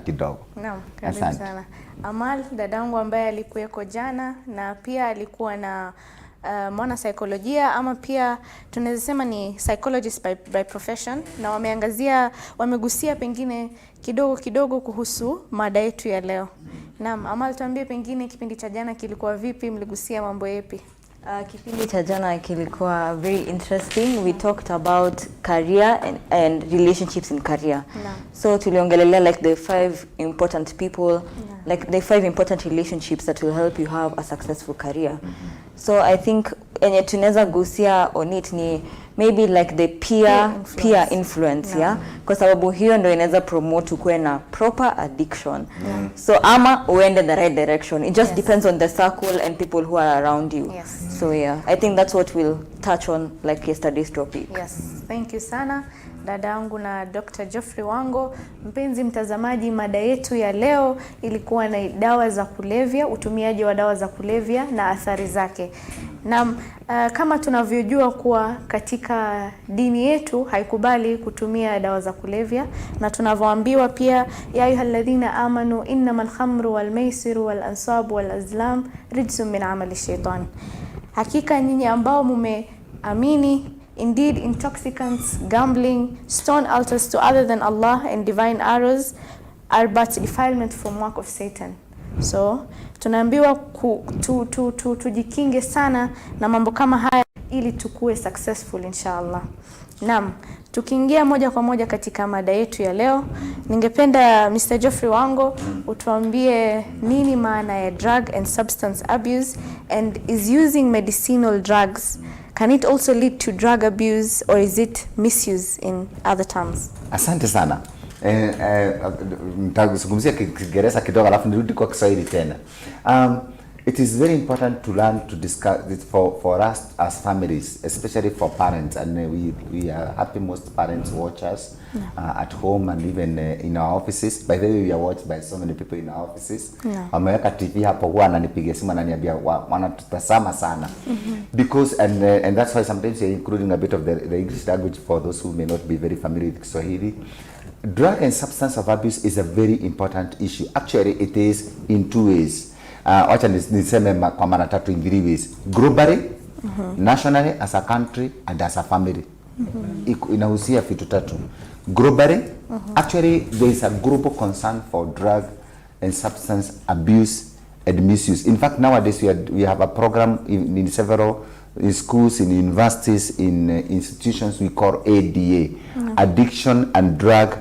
kidogo. Naam, karibu sana. Amal, dadangu ambaye alikuweko jana na pia alikuwa na mwana saikolojia ama pia tunaweza sema ni psychologist by profession, na wamegusia pengine kidogo kuhusu mada yetu ya leo. Naam, Amal, tuambie pengine kipindi cha jana kilikuwa vipi, mligusia mambo yapi? Kipindi cha jana kilikuwa very interesting. We talked about career and relationships in career. So tuliongelelea like the 5 important people, like the 5 important relationships that will help you have a successful career. So I think enye tunaweza gusia on it ni maybe like the peer influence, yeah? Kwa sababu hiyo ndio inaweza promote ukue na proper addiction. So ama uende the right direction. It just depends on the circle and people who are around you. So yeah, I think that's what we'll touch on like yesterday's topic. Yes, thank you sana dadangu na Dr. Geoffrey Wango. Mpenzi mtazamaji, mada yetu ya leo ilikuwa na dawa za kulevya, utumiaji wa dawa za kulevya na athari zake. Na kama tunavyojua kuwa katika dini yetu haikubali kutumia dawa za kulevya, na tunavyoambiwa pia ya ayyuhalladhina amanu innamal khamru wal maisiru wal ansabu wal azlam rijsun min amali shaitan. Hakika nyinyi ambao mumeamini, indeed intoxicants, gambling, stone altars to other than Allah and divine arrows are but defilement from work of Satan. So tunaambiwa tujikinge sana na mambo kama haya ili tukue successful inshallah. Naam, tukiingia moja kwa moja katika mada yetu ya leo, ningependa Mr. Geoffrey Wango utuambie nini maana ya drug and substance abuse, and is using medicinal drugs, can it also lead to drug abuse or is it misuse in other terms? Asante sana. Nitazungumzia Kiingereza kidogo alafu nirudi kwa Kiswahili tena. It is very important to learn to discuss it for us as families, especially for parents, and we are happy most parents watch us at home and even in our offices. By the way, we are watched by so many people in our offices. Wameweka TV hapo, huwa ananipigia simu ananiambia wanatutazama sana. Because and that's why sometimes we are including a bit of the English language for those who may not be very familiar with Kiswahili. Drug and substance of abuse is a very important issue. Actually, it is in 2 ways. Wacha niseme kwa mara tatu, in 3 ways. Globally, nationally, as a country, and as a family. Inahusia vitu tatu. Globally, actually, there is a global concern for drug and substance abuse and misuse. In fact, nowadays we have a program in several schools, in universities, in institutions we call ADA, Addiction and Drug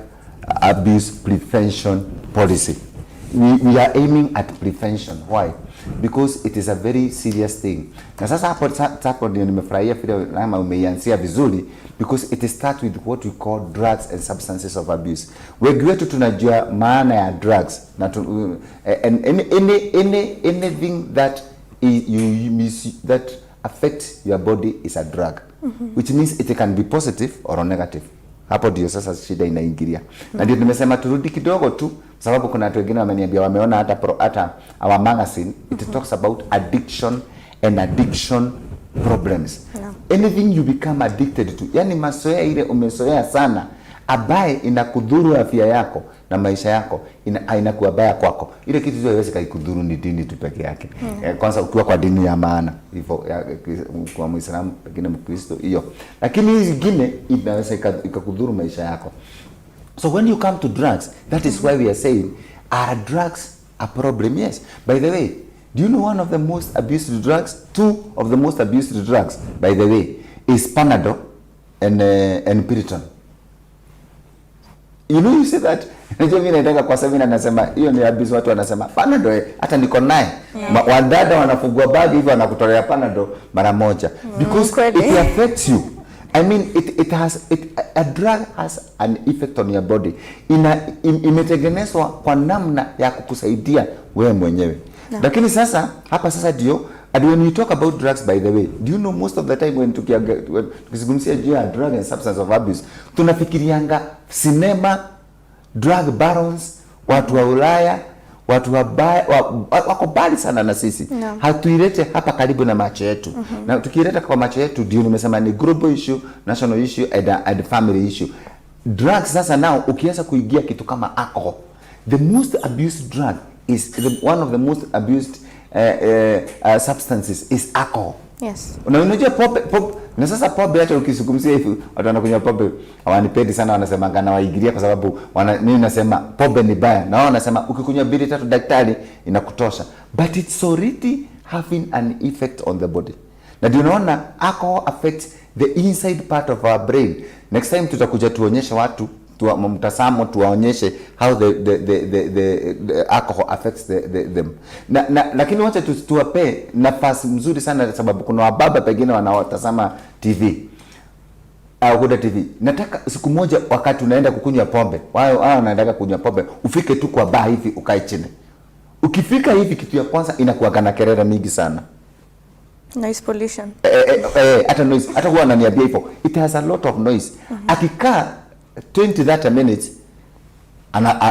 Abuse Prevention Policy. We are aiming at prevention. Why? Because it is a very serious thing. Na sasa hapo ndio nimefurahia vile Rahma umeianzia vizuri, because it starts with what we call drugs and substances of abuse. Wengi wetu tunajua maana ya drugs na and anything that that affects your body is a drug, which means it can be positive or negative. Hapo ndio sasa shida inaingilia. Na ndio nimesema turudi kidogo tu, sababu kuna watu wengine wameniambia wameona hata our magazine it talks about addiction and addiction problems. Anything you become addicted to, yani mazoea ile umezoea sana ambaye inakudhuru afya yako na maisha yako, inakuwa baya kwako. Ile kitu hiyo haiwezi kudhuru ni dini tu peke yake. Kwanza ukiwa kwa dini ya maana hivyo kwa Muislamu pengine Mkristo hiyo, lakini hizi zingine inaweza ikakudhuru maisha yako. So when you come to drugs, that is why we are saying, are drugs a problem? Yes. By the way, do you know one of the most abused drugs? 2 of the most abused drugs, by the way, is Panadol and Piriton. You know, you say that. Najua mimi nataka kwa sababu nasema hiyo ni abuse, watu wanasema Panadol hata niko naye. Wadada wanafungua bagi hivyo wanakutolea Panadol mara moja. Because it affects you. I mean, a drug has an effect on your body. Imetengenezwa kwa namna ya kukusaidia wewe mwenyewe. Lakini sasa hapa sasa ndio, and when you talk about drugs, by the way, do you know most of the time when tukizungumzia juu ya drug and substance of abuse, tunafikirianga cinema, drug barons, watu wa Ulaya, watu wako mbali sana na sisi. Hatuilete hapa karibu na macho yetu. Na tukileta kwa macho yetu ndio nimesema ni global issue, national issue and family issue. Drugs sasa nao ukianza kuingia kitu kama alcohol, The most abused drug is one of the most abused substances is alcohol. Yes. Unajua pombe na sasa pombe hata ukizungumzia hivi watu wanakunywa pombe hawanipendi sana, wanasema ngana waigiria kwa sababu mimi nasema pombe ni baya na wao wanasema ukikunywa bili 3 daktari inakutosha, but it's already having an effect on the body. Na ndio unaona alcohol affects the inside part of our brain. Next time tutakuja tuonyeshe watu mtazamo, tuwaonyeshe how the alcohol affects them. Lakini wacha tuwape nafasi mzuri sana, sababu kuna wababa pengine wanaotazama TV Huda TV. Nataka siku moja wakati unaenda kukunywa pombe, wao wanaenda kunywa pombe, ufike tu kwa bar hivi ukae chini. Ukifika hivi kitu ya kwanza inakuwa kana kelele mingi sana. Noise pollution. Hata noise, hata huwa ananiambia hivyo. It has a lot of noise. Akikaa 20-30 minutes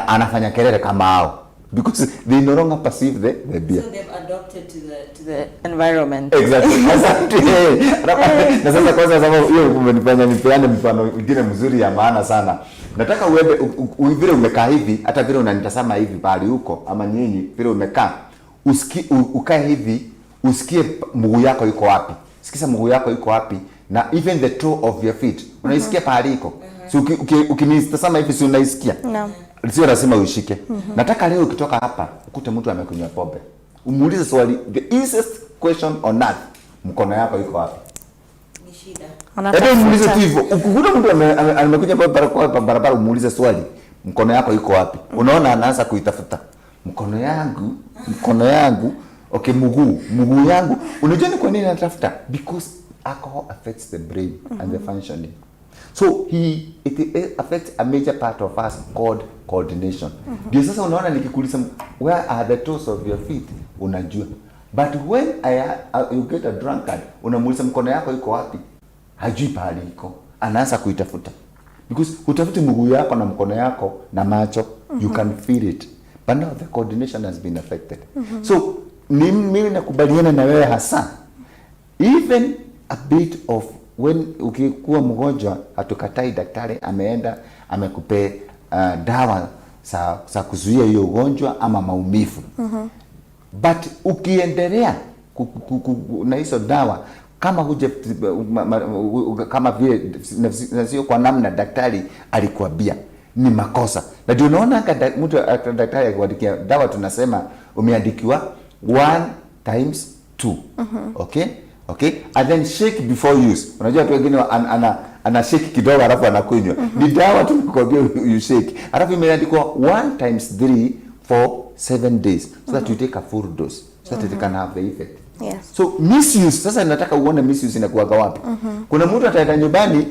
anafanya kelele kama hao, because they no longer perceive the beer. So they've adopted to the environment. Exactly. Na sasa kwanza sababu hiyo umenifanya nipeane mfano mwingine mzuri ya maana sana. Nataka uende vile umekaa hivi, hata vile unanitazama hivi pale huko ama nyinyi vile umekaa, ukae hivi, usikie mguu yako iko wapi. Sikiza mguu yako iko wapi, na even the toe of your feet. Unaisikia pale iko. So ukinitazama hivi si unaisikia? Naam. Sio lazima ushike. Nataka leo ukitoka hapa ukute mtu amekunywa pombe, umuulize swali, the easiest question on earth, mkono yako iko wapi? Ni shida. Hebu muulize tu hivyo. Ukikuta mtu amekunywa pombe kwa barabara, umuulize swali, mkono yako iko wapi? Unaona anaanza kuitafuta. Mkono yangu, okay, mguu yangu. Unajua ni kwa nini anatafuta? Because alcohol affects the brain and the functioning. So it affects a major part of us called coordination. Ndio sasa unaona nikikuuliza where are the toes of your feet, unajua. But when you get a drunkard, unamuuliza mkono yako iko wapi, hajui pale iko, anaanza kuitafuta. Because utafuti mguu yako na mkono yako na macho, you can feel it. But now the coordination has been affected. So mimi nakubaliana na wewe hasa. Even a bit of when ukikuwa mgonjwa, hatukatai daktari ameenda amekupe dawa za kuzuia hiyo ugonjwa ama maumivu. But ukiendelea na hizo dawa kama kama vile sio kwa namna daktari alikuambia, ni makosa. Na ndio unaona mtu daktari akiandikia dawa tunasema umeandikiwa 1 times 2. Okay, and then shake before use. Unajua watu wengine ana shake kidogo alafu anakunywa. Ni dawa tu kukwambia you shake. Alafu imeandikwa 1 times 3 for 7 days, so that you take a full dose, so that it can have the effect. Yes. So misuse, sasa nataka uone misuse inakuwa wapi. Kuna mtu ataenda nyumbani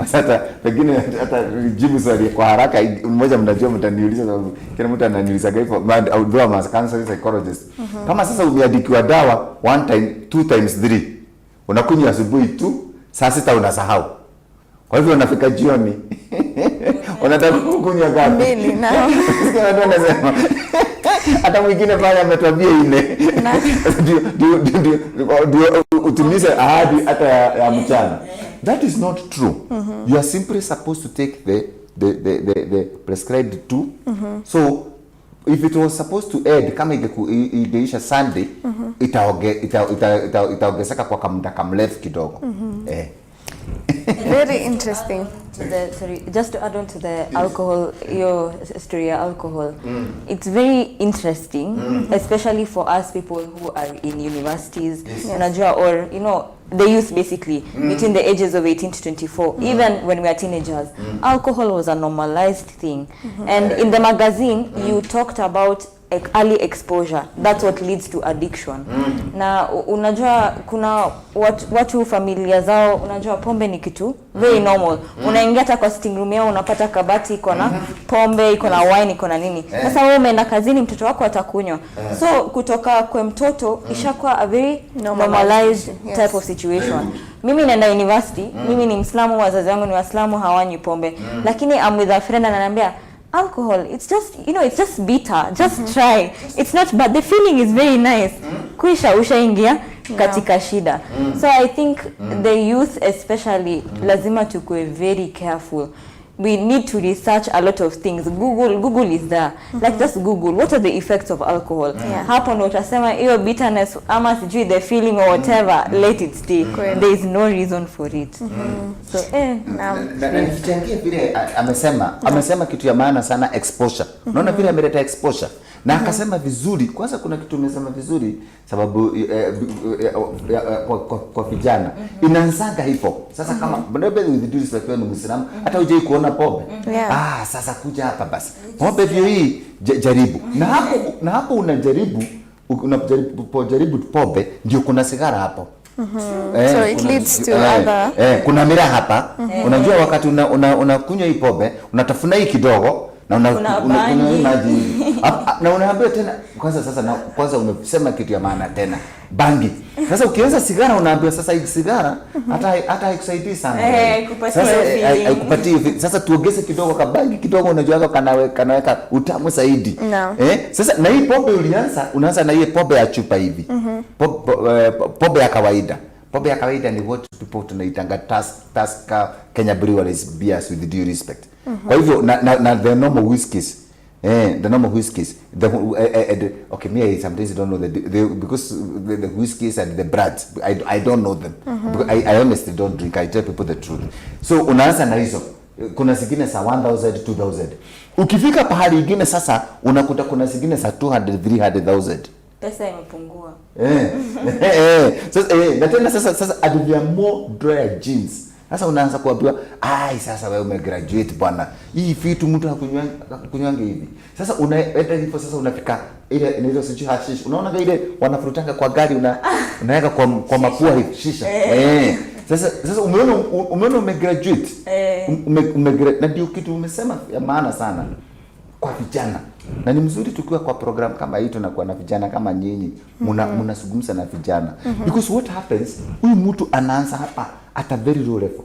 Sasa pengine hata jibu swali kwa haraka mmoja, mnajua mtaniuliza sababu kila mtu ananiuliza hivyo, au ndio ama counselor psychologist. Kama sasa umeandikiwa dawa 1 time 2 times 3, unakunywa asubuhi tu, saa 6 unasahau. Kwa hivyo unafika jioni unataka kunywa gapi? Mbili na ndio nasema hata mwingine pale ametwambia ile ndio utimize ahadi hata ya mchana. That is not true. You are simply supposed to take the prescribed 2. So if it was supposed to end kama ingeisha Sunday, itaongezeka kwa kamda kamrefu kidogo. Very interesting. Just to add on to the alcohol, your story of alcohol, it's very interesting, especially for us people who are in universities, or the youth basically, between the ages of 18 to 24, even when we are teenagers. Alcohol was a normalized thing. And in the magazine, you talked about early exposure. That's what leads to addiction. Na unajua kuna watu familia zao, unajua pombe ni kitu very normal. Unaingia hata kwa sitting room yao unapata kabati iko na pombe, iko na wine, iko na nini. Sasa wewe umeenda kazini, mtoto wako atakunywa. So kutoka kwa mtoto ishakuwa a very normalized type of situation. Mimi naenda university, mimi ni Mwislamu, wazazi wangu ni Waislamu, hawanywi pombe. Lakini I'm with a friend and ananiambia alcohol, it's just, it's just bitter, just try. It's not bad, the feeling is very nice. Kuisha ushaingia katika shida. So I think the youth especially lazima tukue very careful. we need to research a lot of things. Google is there. Like just Google what are the effects of alcohol. Hapo ndo utasema hiyo bitterness ama sijui the feeling or whatever, let it stay. There is no reason for it. So Nichangie vile amesema kitu ya maana sana, exposure. Unaona vile ameleta exposure na akasema vizuri. Kwanza kuna kitu amesema vizuri sababu kwa vijana inaanzaga hivyo. Sasa kama mbona with this like wewe ni Muislamu hata hujai kuona pombe. Sasa kuja hapa basi. Pombe hiyo hii jaribu. Na hapo unajaribu pombe ndio kuna sigara hapo. So it leads to other kuna miraa hapa. Unajua wakati unakunywa hii pombe unatafuna hii kidogo na unakunywa maji na unaambia tena kwanza umesema kitu ya maana tena bangi. Sasa ukianza sigara unaambia sasa hii sigara hata haikusaidii sana. Sasa haikupatii. Sasa tuongeze kidogo ka bangi kidogo, unajua kanaweka utamu zaidi. Sasa na hii pombe unaanza na hii pombe ya chupa hivi. Pombe ya kawaida. Pombe ya kawaida ni what people tunaitanga Tusker Kenya Breweries beers with due respect. Kwa hivyo na the normal whiskies. The normal whiskies. Okay, me sometimes don't know because the whiskies and the brands I don't know them. Because I honestly don't drink. I tell people the truth. So unaanza na hizo. Kuna zingine za 1000 2000. Ukifika pahali nyingine sasa unakuta kuna zingine za 200 300,000. Pesa imepungua. Sasa na tena sasa aduvia more dry jeans. Sasa unaanza kuambiwa sasa wewe umegraduate bwana. Hii vitu mtu hakunywange hivi. Sasa unaenda hivyo sasa unafika ile inaitwa sijui hashish. Unaona ile wanafurutanga kwa gari unaweka kwa mapua hivi shisha. Sasa umeona umegraduate. Na ndio kitu umesema ya maana sana kwa vijana. Na ni mzuri tukiwa kwa program kama hii tunakuwa na vijana kama nyinyi mnazungumza na vijana. Because what happens, huyu mtu anaanza hapa at a very low level.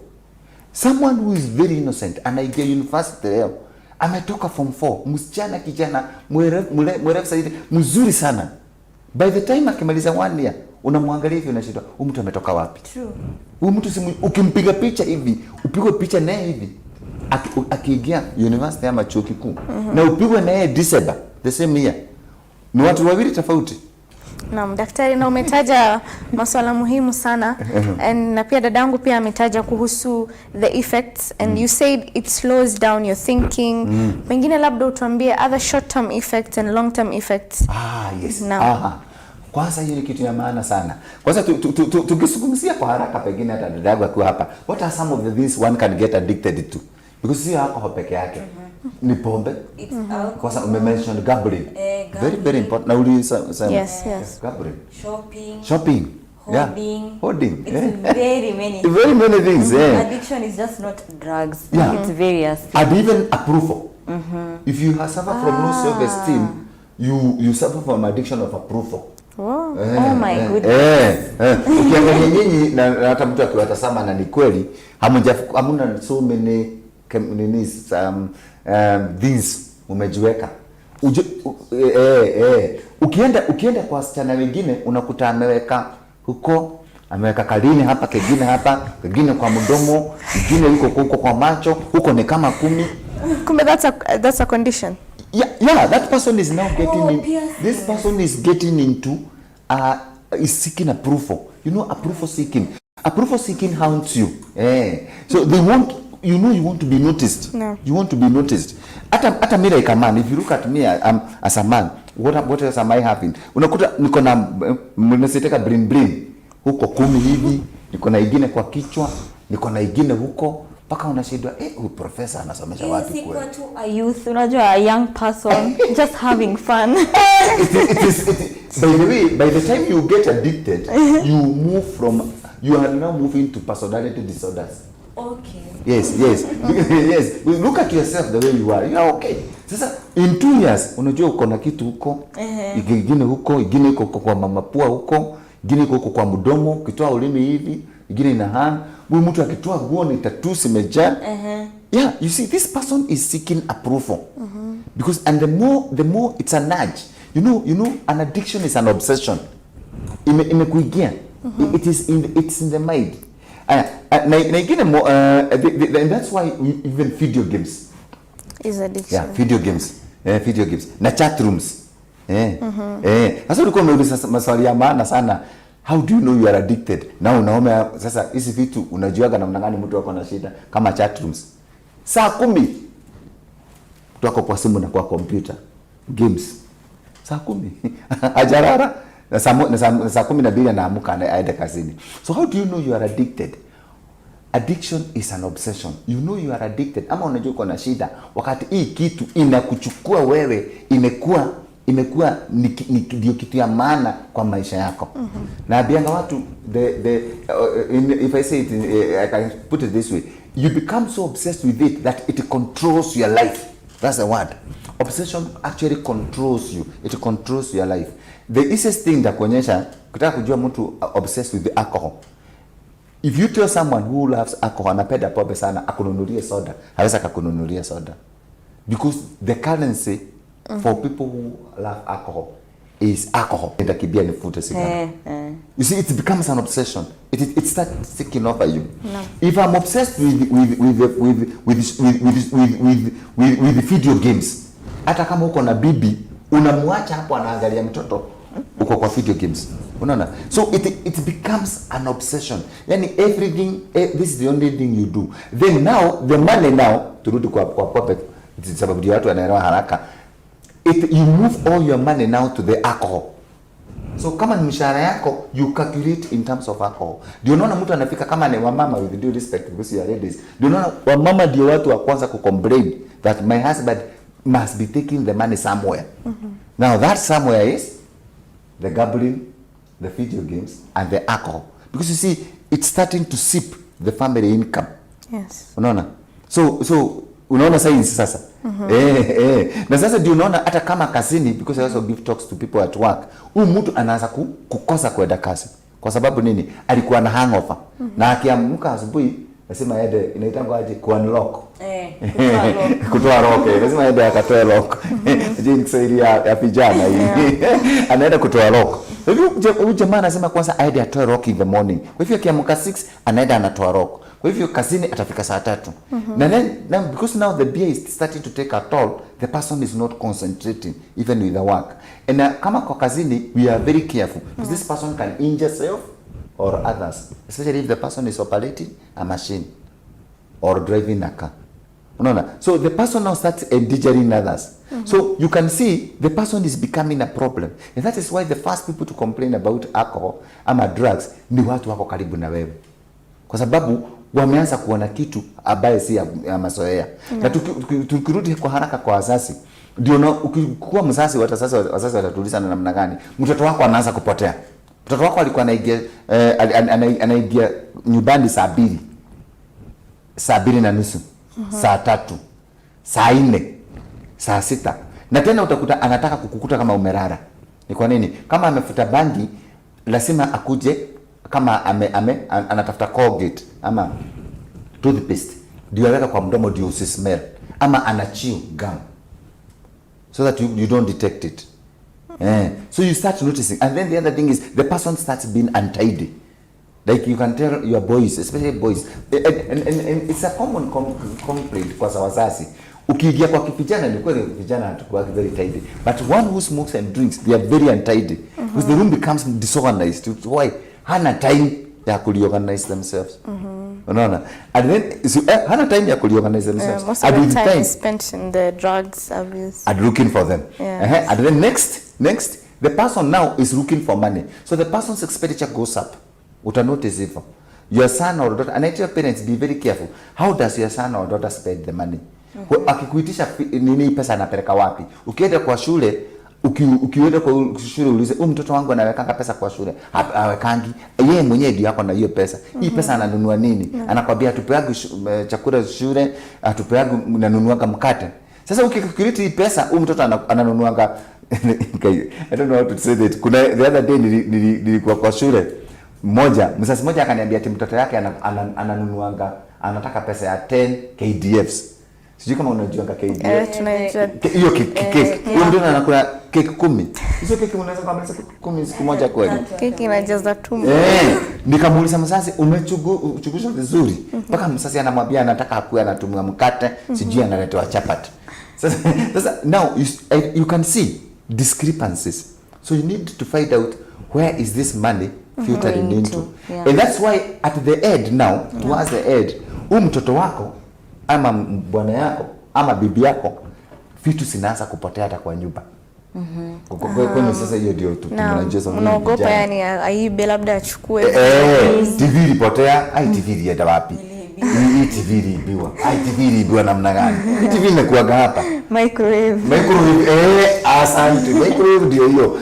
Someone who is very innocent anaingia university leo, ametoka form 4, msichana kijana mwerevu zaidi, mzuri sana. By the time akimaliza 1 year unamwangalia hivi unashindwa huyu mtu ametoka wapi? True. Huyu mtu ukimpiga picha hivi, upigwe picha naye hivi akiingia university ama chuo kikuu na upigwe naye December the same year, ni watu wawili tofauti. Naam, daktari, na umetaja masuala muhimu sana na pia dadangu pia ametaja kuhusu the effects and you said it slows down your thinking. Pengine labda utuambie other short term effects and long term effects. Yes. Kwanza hiyo ni kitu ya maana sana. Kwanza tukizungumzia kwa haraka pengine hata dadangu akiwa hapa. What are some of the things one can get addicted to? Because si alcohol peke yake. Ni pombe. Kwanza umemention gambling. Very important. Na ulisema yes. Gambling. Shopping. Hoarding. It's very many. Very many things. Addiction is just not drugs. It's various things. And even approval. If you suffer from low self-esteem, you suffer from addiction of approval. Wow. Oh my goodness. Ukiangalia nyinyi na hata mtu akiwatazama na ni kweli hamuna so many things umejiweka. Ukienda kwa wasichana wengine unakuta ameweka kalini hapa, kingine kwa mdomo, kingine huko kwa macho, huko ni kama 10. Kumbe that's a condition. Yeah, that person is now this person is getting into is seeking approval. You know, approval seeking. Approval seeking haunts you. So they want, you want to be noticed. No. You want to be noticed. Ata me like a man, if you look at me as a man, what else am I having? Unakuta niko na mnasiteka bling huko 10 hivi, niko na ingine kwa kichwa, niko na ingine huko. Paka unashindwa huyu professor anasomesha watu kweli. Siko tu a youth, unajua a young person just having fun. By the time you get addicted, you are now moving to personality disorders. Okay. Yes. Yes. Look at yourself the way you are. You are okay. Sasa in 2 years unajua uko na kitu huko, ingine huko, ingine iko kwa mapua huko, ingine iko kwa mdomo, ukitoa ulimi hivi, ingine ina hang. Huyu mtu akitoa nguo ni tattoo imejaa. Yeah, you see this person is seeking approval. Because and the more it's a nudge. You know an addiction is an obsession. Imekuingia. It's in the mind. Na ingine and that's why even video games is addiction. Yeah, video games na chat rooms. Sasa ulikuwa umeuliza maswali ya maana sana. How do you know you are addicted? Na unaona sasa hizi vitu unajuaga namna gani mtu wako na shida kama chat rooms. Saa 10 tuko kwa simu na kwa computer games. Saa 10 ajarara na saa 12 anaamka aende kazini. So how do you know you are addicted? Addiction is an obsession. You know you are addicted. Ama unajua uko na shida wakati hii kitu inakuchukua wewe, imekuwa ndio kitu ya maana kwa maisha yako. Na bianga watu if I say it I can put it this way, you become so obsessed with it that it controls your life. That's the word. Obsession actually controls you. It controls your life. The easiest thing that kuonyesha kutaka kujua mtu obsessed with the alcohol. If you tell someone who loves alcohol, anapenda pombe sana, akununulie soda, haweza kukununulia soda. Because the currency for people who love alcohol is alcohol. Ndakibia nifute sigara. You see, it becomes an obsession. It starts taking over you. No. If I'm obsessed with video games, hata kama uko na bibi, unamwacha hapo anaangalia mtoto uko kwa video games. Unaona? So it becomes an obsession. Yani everything, this is the only thing you do. Then now the money now turudi kwa puppet, sababu ndio watu wanaelewa haraka. You move all your money now to the alcohol. So kama ni mshahara yako, you calculate in terms of alcohol. Ndio unaona mtu anafika kama ni wamama, with due respect because you are ladies. Ndio unaona wamama ndio watu wa kwanza kucomplain that my husband must be taking the money somewhere. Now that somewhere is the gambling, the video games and the alcohol. Because you see, it's starting to sip the family income. Yes. Unaona? So unaona science sasa. Na sasa ndio unaona hata kama kazini, because I also give talks to people at work, huyu mtu anaanza kukosa kwenda kazi. Kwa sababu nini? Alikuwa na hangover. Na akiamka asubuhi nasema yeye inaitangwa aje ku-unlock. Kutoa lock. Lazima yeye akatoe lock. Jinsi ile ya vijana hii. Anaenda kutoa lock. Huyu jamaa anasema kwanza aende atoe lock in the morning. Kwa hivyo akiamka 6 anaenda anatoa lock. Kwa hivyo kazini atafika saa 3. Na then because now the beer is starting to take a toll, the person is not concentrating even with the work. And kama kwa kazini we are very careful because this person can injure self or others, especially if the person is operating a machine or driving a car. Unaona? So the person now starts endangering others. So you can see the person is becoming a problem. And that is why the first people to complain about alcohol ama drugs ni watu wako karibu na wewe. Kwa sababu wameanza kuona kitu ambaye si ya mazoea. Na tukirudi kwa haraka kwa wazazi, ndio ukikuwa mzazi wazazi watatuliza na namna gani mtoto wako anaanza kupotea. Mtoto wako alikuwa anaingia nyumbani saa 2, saa 2:30, saa 3, saa 4, saa 6. Na tena utakuta anataka kukukuta kama umelala. Ni kwa nini? Kama amefuta bangi lazima akuje, kama anatafuta Colgate ama toothpaste ndio aweka kwa mdomo ndio usismell, ama ana chew gum so that you don't detect it. So you start noticing, and then the other thing is the person starts being untidy. Like you can tell your boys, especially boys, and it's a common complaint kwa wazazi. Ukiingia kwa vijana, ni kweli vijana hatakuwa very tidy, but one who smokes and drinks, they are very untidy because the room becomes disorganized. Why? Hana time ya kuorganize themselves. Unaona? And then hana time ya kuorganize themselves. Most of the time is spent in the drugs abuse and looking for them. And then next the person now is looking for money, so the person's expenditure goes up. Uta notice if your son or daughter, and I tell parents, be very careful. How does your son or daughter spend the money? Akikuitisha nini pesa anapeleka wapi? Ukienda kwa shule, ukienda kwa shule ulize, mtoto wangu anawekanga pesa kwa shule. Hawekangi. Yeye mwenyewe ndio yako na hiyo pesa. Hii pesa ananunua nini? Anakwambia atupeagu chakula shule, atupeagu nanunuanga mkate. Sasa ukikalculate hii pesa, mtoto ananunuanga I don't know how to say that. Kuna the other day nilikuwa kwa shule moja, mzazi mmoja akaniambia ati mtoto yake ananunuanga, anataka pesa ya 10 KDFs. Sijui kama unajua KDF. Tunajua. Hiyo cake. Huyo ndio anakula keki 10. Hizo keki unaweza kumaliza 10 siku moja kweli? Keki inajaza tumbo. Nikamuuliza mzazi, umechukuzwa vizuri? Mpaka mzazi anamwambia anataka akuwe anatumia mkate, sijui analetewa chapati. Sasa now you can see discrepancies. So you need to find out where is this money filtering into. Yeah. And that's why at the end now, towards the end, mtoto wako ama bwana yako ama bibi yako vitu sinaanza kupotea hata kwa nyumba. Kwa sasa hiyo ndio tunajeza unaogopa yani aibe labda achukue TV ilipotea, TV ilienda wapi? Hii TV iliibiwa. TV iliibiwa namna gani? TV imekuaga hapa. Microwave. Asante. Microwave ndio hiyo.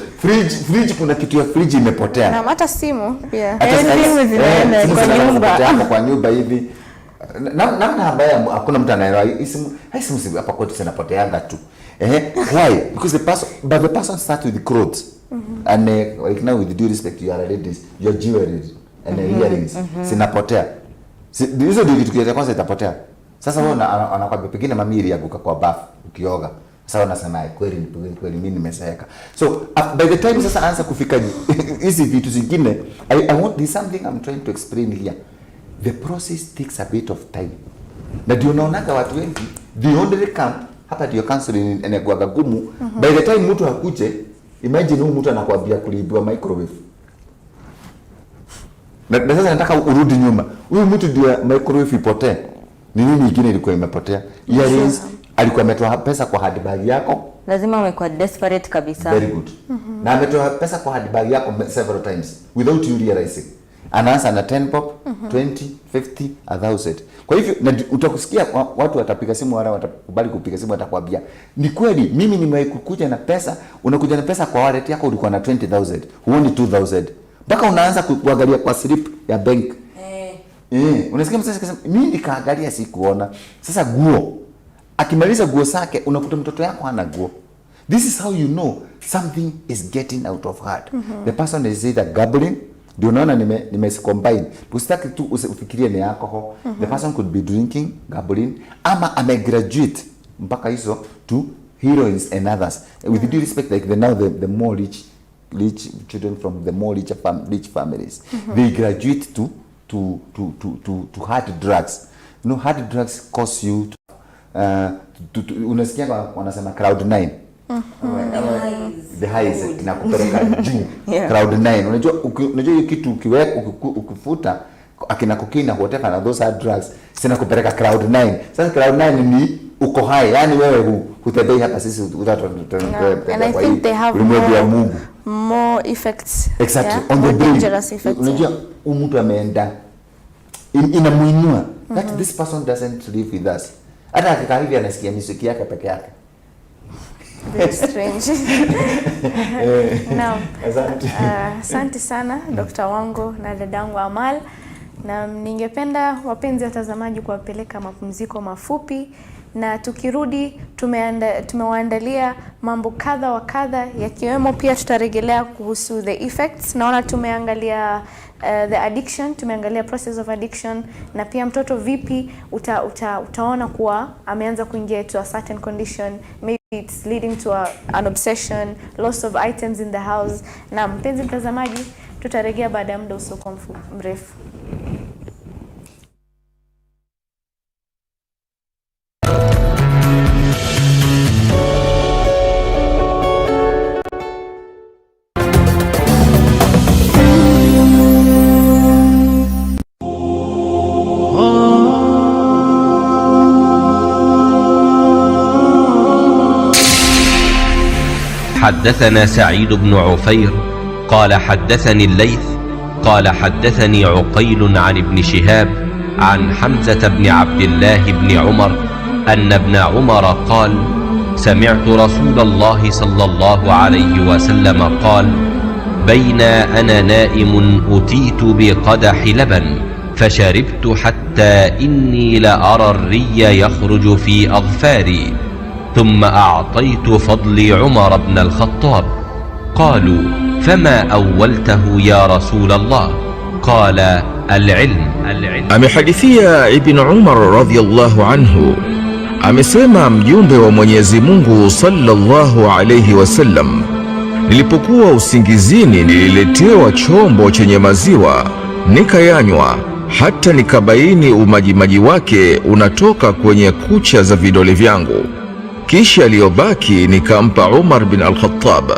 Fridge kuna kitu ya fridge imepotea. Na hata simu pia. Simu zinaenda kwa nyumba hivi. Namna ambaye hakuna mtu anaelewa simu hapa kwetu zinapoteanga tu. Why? Because the person starts with the clothes. And like now with due respect to your ladies, your jewelry and earrings zinapotea. Hizo ndio kitu cha kwanza itapotea. Sasa wewe anakwambia pengine mami ilianguka kwa bafu ukioga. Sasa unasema kweli mimi nimeseeka. So by the time sasa anza kufika hizi vitu zingine, there's something I'm trying to explain here. The process takes a bit of time. Na ndio unaona watu wengi the only come hapa ndio counseling inakuwa gumu. By the time mtu akuje, imagine huyu mtu anakuambia kulibiwa microwave. Na sasa nataka urudi nyuma. Huyu mtu ndio microwave ipotee. Ni nini nyingine ilikuwa imepotea? Earrings alikuwa ametoa pesa kwa handbag yako. Lazima umekuwa desperate kabisa. Very good. Na ametoa pesa kwa handbag yako several times without you realizing. Anaanza na 10 bob, 20, 50, 1000. Kwa hivyo utakusikia watu watapiga simu wala watakubali kupiga simu watakwambia, "Ni kweli mimi nimekuja na pesa, unakuja na pesa kwa wallet yako ulikuwa na 20000, huoni 2000." Mpaka unaanza kuangalia kwa slip ya bank. Unasikia msasa akisema, "Mimi nikaangalia sikuona." Sasa guo. Akimaliza guo zake unakuta mtoto yako hana guo. This is how you know something is getting out of hand. The person is either gambling. Ndio unaona combine. Usitaki tu ufikirie ni alcohol. The person could be drinking, gambling, ama graduate mpaka hizo to heroines and others. With due respect, like the more rich children from the more rich families, they graduate to hard drugs. You know, hard drugs cause you unasikia wanasema cloud 9. The highs inakupeleka juu. Cloud 9. Unajua hiyo kitu ukiweka ukifuta akina cocaine whatever na those hard drugs zinakupeleka cloud 9. Sasa cloud 9 ni uko high, yani wewe hutembei hapa sisi and I think they have more effects. Exactly. On the brain. Unajua mtu ameenda inamuinua that this person doesn't live with us. Hata akikaa hivi anasikia muziki yake peke yake. Very strange. Now, asante sana Dr. Wango na dadangu Amal, na ningependa wapenzi watazamaji kuwapeleka mapumziko mafupi, na tukirudi tumewaandalia mambo kadha wa kadha, yakiwemo pia tutarejelea kuhusu the effects. Naona tumeangalia the addiction, tumeangalia process of addiction, na pia mtoto vipi utaona kuwa ameanza kuingia to a certain condition, maybe it's leading to an obsession, loss of items in the house. Na mpenzi mtazamaji, tutarejea baada ya muda usiokuwa mrefu. حدثنا سعيد بن عفير قال حدثني الليث قال حدثني عقيل عن ابن شهاب عن حمزة بن عبد الله بن عمر أن ابن عمر قال سمعت رسول الله صلى الله عليه وسلم قال بين أنا نائم أتيت بقدح لبن فشربت حتى إني لأرى الري يخرج في أظفاري ثم أعطيت فضلي عمر بن الخطاب. قالوا فما أولته يا رسول الله؟ قال العلم. amehadithia Ibn Umar radhiyallahu anhu Amesema mjumbe wa Mwenyezi Mungu sallallahu alayhi wasallam, nilipokuwa usingizini nililetewa chombo chenye maziwa, nikayanywa hata nikabaini umajimaji wake unatoka kwenye kucha za vidole vyangu. Kisha aliyobaki nikampa Umar bin al-Khattab.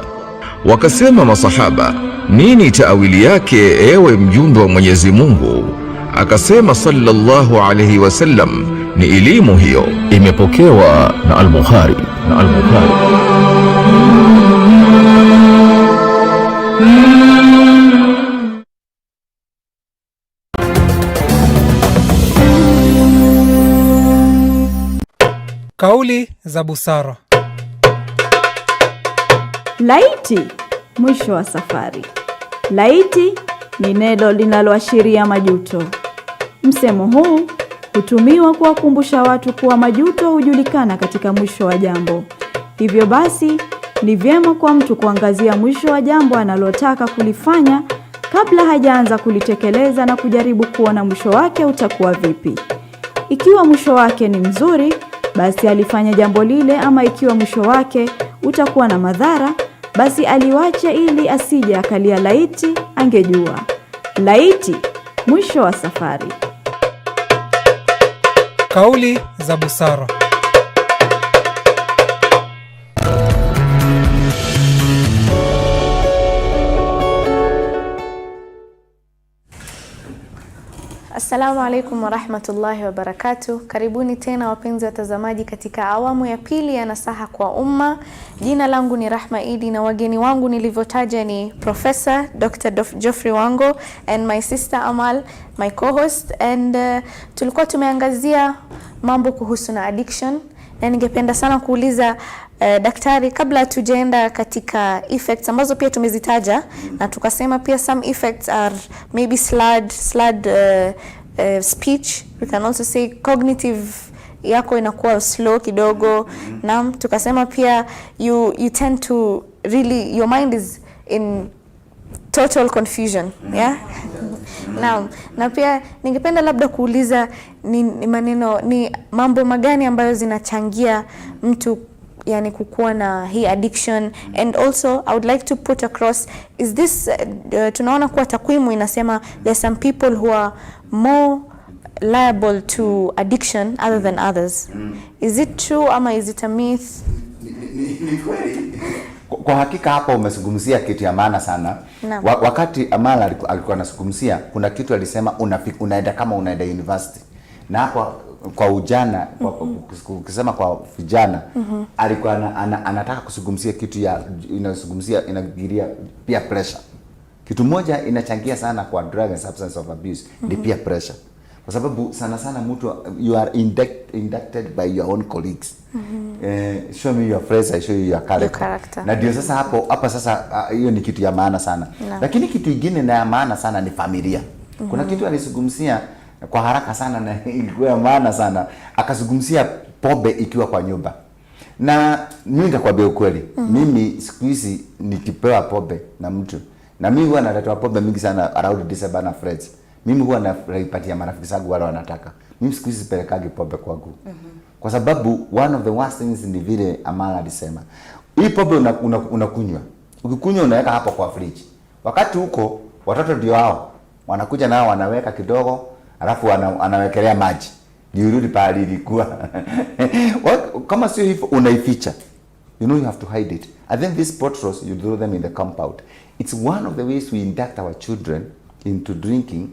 Wakasema masahaba, nini taawili yake ewe mjumbe wa Mwenyezi Mungu? Akasema sallallahu alayhi wasallam, ni elimu hiyo. Imepokewa na al-Bukhari. Kauli za busara. Laiti mwisho wa safari. Laiti ni neno linaloashiria majuto. Msemo huu hutumiwa kuwakumbusha watu kuwa majuto hujulikana katika mwisho wa jambo. Hivyo basi ni vyema kwa mtu kuangazia mwisho wa jambo analotaka kulifanya kabla hajaanza kulitekeleza na kujaribu kuona mwisho wake utakuwa vipi. Ikiwa mwisho wake ni mzuri, basi alifanya jambo lile, ama ikiwa mwisho wake utakuwa na madhara, basi aliwache ili asije akalia laiti angejua. Laiti mwisho wa safari. Kauli za busara. Assalamu alaikum wa rahmatullahi wa barakatuh. Karibuni tena wapenzi watazamaji katika awamu ya pili ya nasaha kwa umma. Jina langu ni Rahma na wageni wangu nilivyotaja ni Professor Dr. Geoffrey Wango and my sister Amal, my co-host, and tulikuwa tumeangazia mambo kuhusu na addiction, na ningependa sana kuuliza daktari, kabla tujaenda katika effects ambazo pia tumezitaja na tukasema pia some effects are maybe slurred speech, we can also say cognitive yako inakuwa slow kidogo, na tukasema pia you tend to really, your mind is in total confusion, yeah. Na pia ningependa labda kuuliza ni mambo magani ambayo zinachangia mtu yani kukuwa na hii addiction, and also I would like to put across, is this tunaona kuwa takwimu inasema there's some people who are more liable to addiction other than others. Is it true ama is it a myth? Ni kweli. Kwa hakika hapa umezungumzia kitu ya maana sana. Wakati Amal alikuwa anazungumzia, kuna kitu alisema unaenda kama unaenda university. Na hapo kwa ujana, ukisema kwa vijana, alikuwa anataka kuzungumzia kitu ya inagiria peer pressure. Kitu moja inachangia sana kwa drug and substance of abuse ni peer pressure. Kwa sababu sana mtu, you are inducted by your own colleagues. Show me your phrase, I show you your character. Na ndio sasa hapa sasa hiyo ni kitu ya maana sana. Lakini kitu kingine na ya maana sana ni familia. Kuna kitu alizungumzia kwa haraka sana na ilikuwa ya maana sana. Akazungumzia pombe ikiwa kwa nyumba. Na mimi nitakwambia ukweli. Mimi siku hizi nikipewa pombe na mtu, na mimi huwa naletewa pombe mingi sana around December na friends. Mimi huwa naipatia marafiki zangu wale wanataka. Mimi siku hizi pelekagi pombe kwangu. Kwa sababu one of the worst things ni vile Amal alisema. Hii pombe unakunywa. Ukikunywa unaweka hapo kwa fridge. Wakati huko watoto ndio hao wanakuja nao wanaweka kidogo, alafu anawekelea maji. Nirudi pale ilikuwa. Kama sio hivyo unaificha. You know you have to hide it. I think these bottles you throw them in the compound. It's one of the ways we induct our children into drinking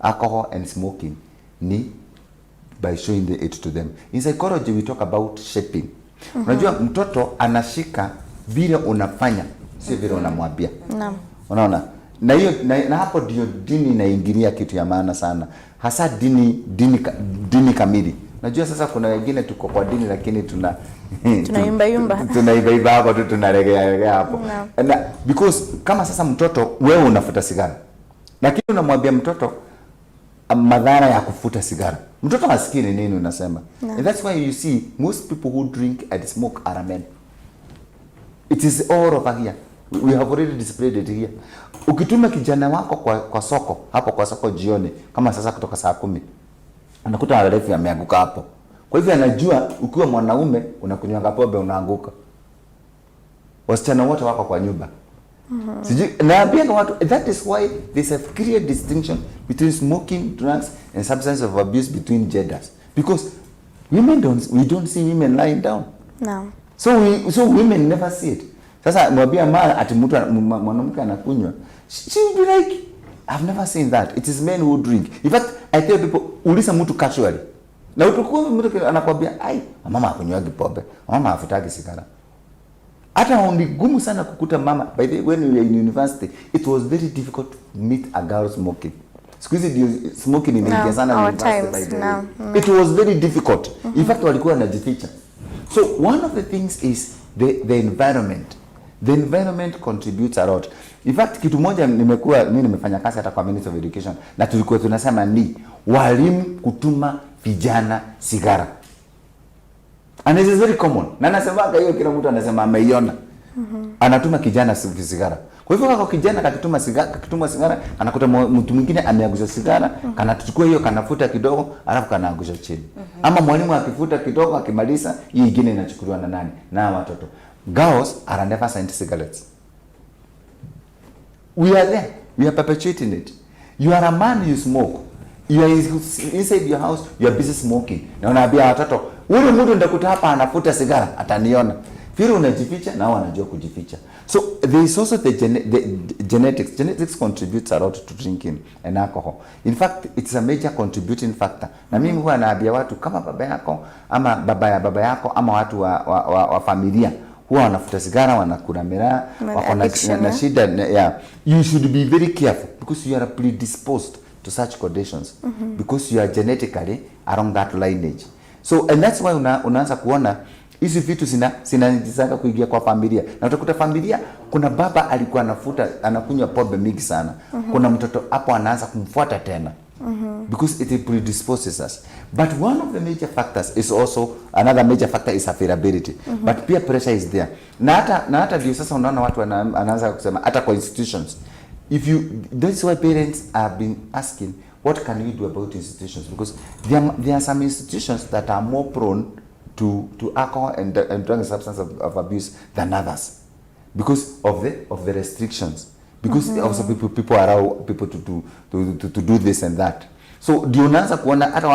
alcohol and smoking ni by showing it to them. In psychology we talk about shaping. Unajua mtoto anashika vile unafanya, si vile unamwambia. Naam. Unaona? Na hiyo na hapo ndio dini inaingilia kitu ya maana sana. Hasa dini kamili. Unajua sasa kuna wengine tuko kwa dini lakini tunaimba hapo tu, tunaregea hapo. And because kama sasa mtoto wewe unafuta sigara, lakini unamwambia mtoto madhara ya kufuta sigara, mtoto hasikii nini unasema. And that's why you see most people who drink and smoke are men. It is all over here. We have already displayed it here. Ukituma kijana wako kwa soko, hapo kwa soko jioni, kama sasa kutoka saa 10, anakuta Latiff ameanguka hapo. Kwa hivyo anajua ukiwa mwanaume unakunywa pombe unaanguka. Wasichana wote wako kwa nyumba. Sijui naambia watu, that is why there's a clear distinction between smoking, drugs and substance of abuse between genders, because we don't see women lying down. No. So women never see it. Sasa mwambia mara ati mtu mwanamke anakunywa, she will be like, I've never seen that. It is men who drink. In fact, I tell people, uliza mtu casually. Na utakuwa mtu anakwambia, ai, mama akunywaga pombe, mama afutagi sigara. Hata ni gumu sana kukuta mama. By the way, when we were in university, it was very difficult to meet a girl smoking. Squeeze smoking in India sana university, by the way. It was very difficult. In fact, walikuwa wanajificha. So one of the things is the environment. The environment contributes a lot. In fact, kitu moja mimi nimefanya kazi hata kwa Ministry of Education, na tulikuwa tunasema ni walimu kutuma vijana sigara. And it is very common. Na nasema hiyo kila mtu anasema ameiona. Anatuma kijana sigara. Kwa hivyo kwa kijana akituma sigara, anakuta mtu mwingine ameagusha sigara, kanachukua hiyo kanafuta kidogo, alafu kanaagusha chini. Ama mwalimu akifuta kidogo akimaliza, hiyo nyingine inachukuliwa na nani? Na watoto. Girls are never sent cigarettes. We are there. We are perpetuating it. You are a man, you smoke. You are inside your house, you are busy smoking. Na unaambia watoto, ule mtu ndakuta hapa anafuta sigara, ataniona. Vile unajificha na wanajua kujificha. So there is also the genetics. Genetics contributes a lot to drinking and alcohol. In fact, it's a major contributing factor. Na mimi huwa naambia watu kama baba yako ama baba yako ama watu wa familia huwa wanafuta sigara, wanakula miraa, wako na shida, yeah. You should be very careful because you are predisposed to such conditions, because you are genetically along that lineage. So and that's why unaanza kuona hizi vitu zinataka kuingia kwa familia. Na utakuta familia kuna baba alikuwa anakunywa pombe mingi sana. Kuna mtoto hapo anaanza kumfuata tena. Because it predisposes us. But one of the major factors is also, another major factor is availability. But peer pressure is there. Na hata ndio sasa unaona watu wanaanza kusema hata kwa institutions. That's why parents have been asking, what can we do about institutions? Because there are some institutions that are more prone to alcohol and drug and substance of abuse than others, because of the restrictions, because also people allow people to do this and that. So ndio unaanza kuona hata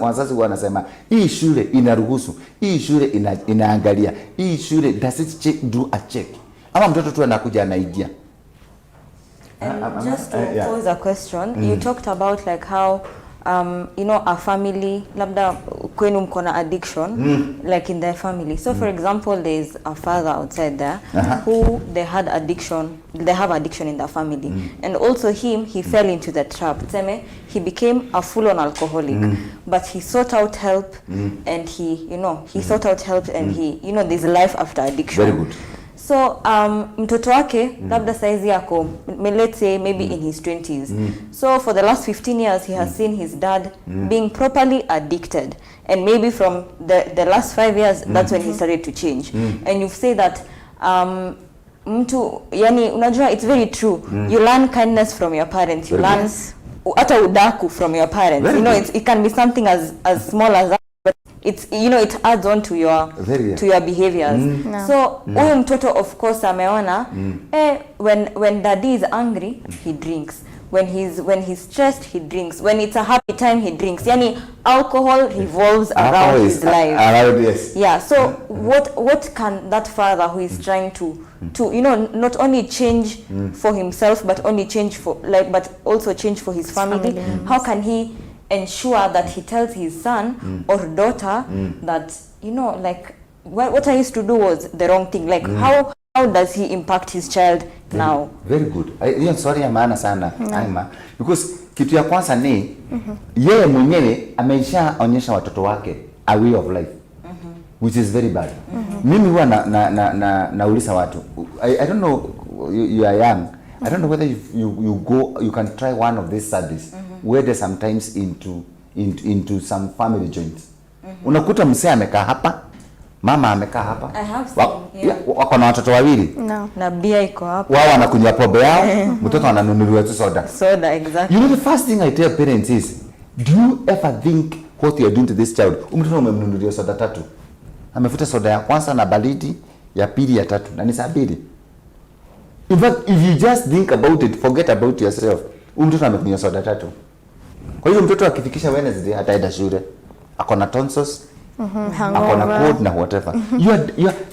wazazi wanasema hii shule inaruhusu, hii shule inaangalia, hii shule does it do a check, ama mtoto tu anakuja anaigia. Just to pose a question, you talked about like how a family, labda kwenu mko na addiction, like in their family. So for example, there's a father outside there who they have addiction in their family. And also he fell into the trap. He became a full-on alcoholic, but he sought out help, and he sought out help, and there's life after addiction. Very good. So mtoto wake labda saizi yako, let's say maybe in his 20s. So for the last 15 years he has seen his dad being properly addicted, and maybe from the last 5 years that's when he started to change. And you say that mtu yani unajua, it's very true. You learn kindness from your parents, you learn hata udaku from your parents. It can be something as small as that, but it adds on to your behaviors. So huyu mtoto of course ameona when daddy is angry he drinks, when he's stressed he drinks, when it's a happy time he drinks. Yani alcohol revolves around his life. Yeah, so what can that father who is trying to not only change for himself but also change for his family, how can he ensure that he tells his son or daughter that what I used to do was the wrong thing? Like how does he impact his child now? Very good. Hiyo sorry ya maana sana Aima, because kitu ya kwanza ni yeye mwenyewe ameishaonyesha watoto wake a way of life, which is very bad. Mimi huwa nauliza watu, I don't know, you are young, I don't know whether you can try one of these services where they sometimes into some family joints. Unakuta mzee amekaa hapa, mama amekaa hapa, wako na watoto wawili, na bia iko hapa, wao wanakunywa pombe yao, mtoto ananunuliwa tu soda. Exactly. The first thing I tell parents is, do you ever think what you are doing to this child. Mtoto umemnunulia soda 3. Amefuta soda ya kwanza na baridi, ya pili, ya tatu, na ni saa 2. In fact, if you just think about it, forget about yourself. Mtoto amekunywa soda 3. Kwa hiyo mtoto akifikisha Wednesday ataenda shule. Akona tonsils, akona cold na whatever.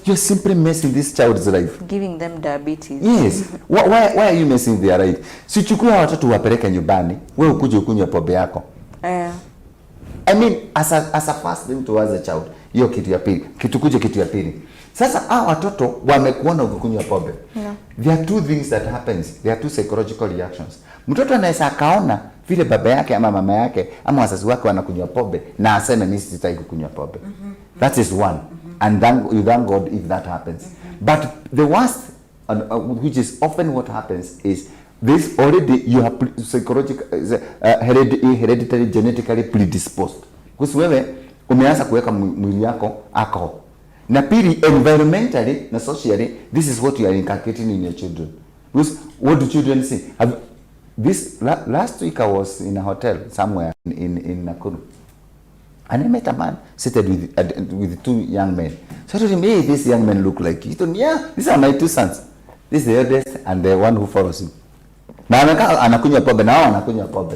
You're simply messing this child's life. Giving them diabetes. Yes. Why are you messing their life? Si chukua watoto wapeleke nyumbani, wewe ukuje ukunywe pombe yako. I mean, as a first thing towards a child, hiyo kitu ya pili. Kitu ya pili. Sasa hao watoto wamekuona ukikunywa pombe. There are two things that happens. There are two psychological reactions. Mtoto anaweza kaona vile baba yake ama mama yake ama wazazi wake wanakunywa pombe na aseme mimi sitaki kunywa pombe. That is one. And you thank God if that happens. But the worst, which is often what happens, is this already you have psychological, hereditary, genetically predisposed. Because wewe umeanza kuweka mwili yako alcohol. Na pili, environmentally na socially, this is what you are inculcating in your children. Because what do children see? Last week I was in a hotel somewhere in Nakuru. And I met a man seated with 2 young men. So I told him, hey, these young men look like you. He told me, yeah, these are my 2 sons. This is the eldest and the one who follows him. Na anakunywa pombe na wao anakunywa pombe.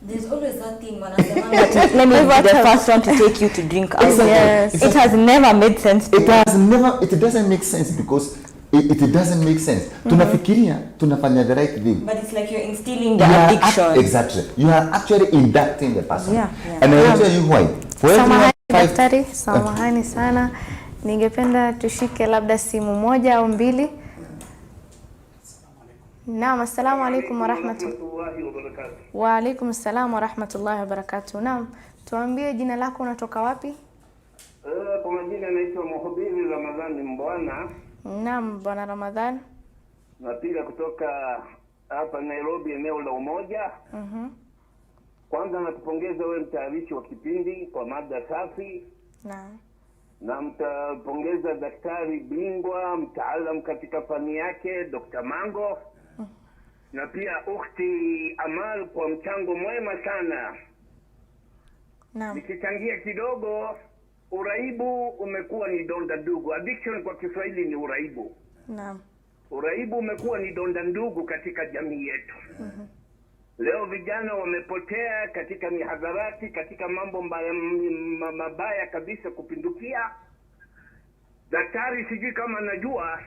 There's always that thing when let me be the first one to take you to drink alcohol. Yes. It has never made sense. It doesn't make sense because it doesn't make sense. Tunafikiria tunafanya the right thing. But it's like you're instilling the addiction. Exactly. You are actually inducting the person. Yeah. And I will tell you why. Samahani sana. Ningependa tushike labda simu moja au mbili. Naam, assalamu alaykum wa rahmatullahi wa barakatuh. Wa alaykum assalam wa rahmatullahi wa barakatuh. Naam, tuambie jina lako, unatoka wapi? Kwa majina naitwa Mhubiri Ramadhani Mbwana. Naam, Bwana Ramadhan. Napiga kutoka hapa Nairobi, eneo la Umoja. Kwanza nakupongeza wewe mtayarisho wa kipindi kwa mada safi. Naam. Na mtapongeza daktari bingwa mtaalam katika fani yake Dr. Mango. Na pia ukhti Amal kwa mchango mwema sana. Naam. Nikichangia kidogo, uraibu umekuwa ni donda ndugu. Addiction kwa Kiswahili ni uraibu. Naam. Uraibu umekuwa ni donda ndugu katika jamii yetu. Leo vijana wamepotea katika mihadharati, katika mambo mabaya kabisa kupindukia. Daktari sijui kama najua,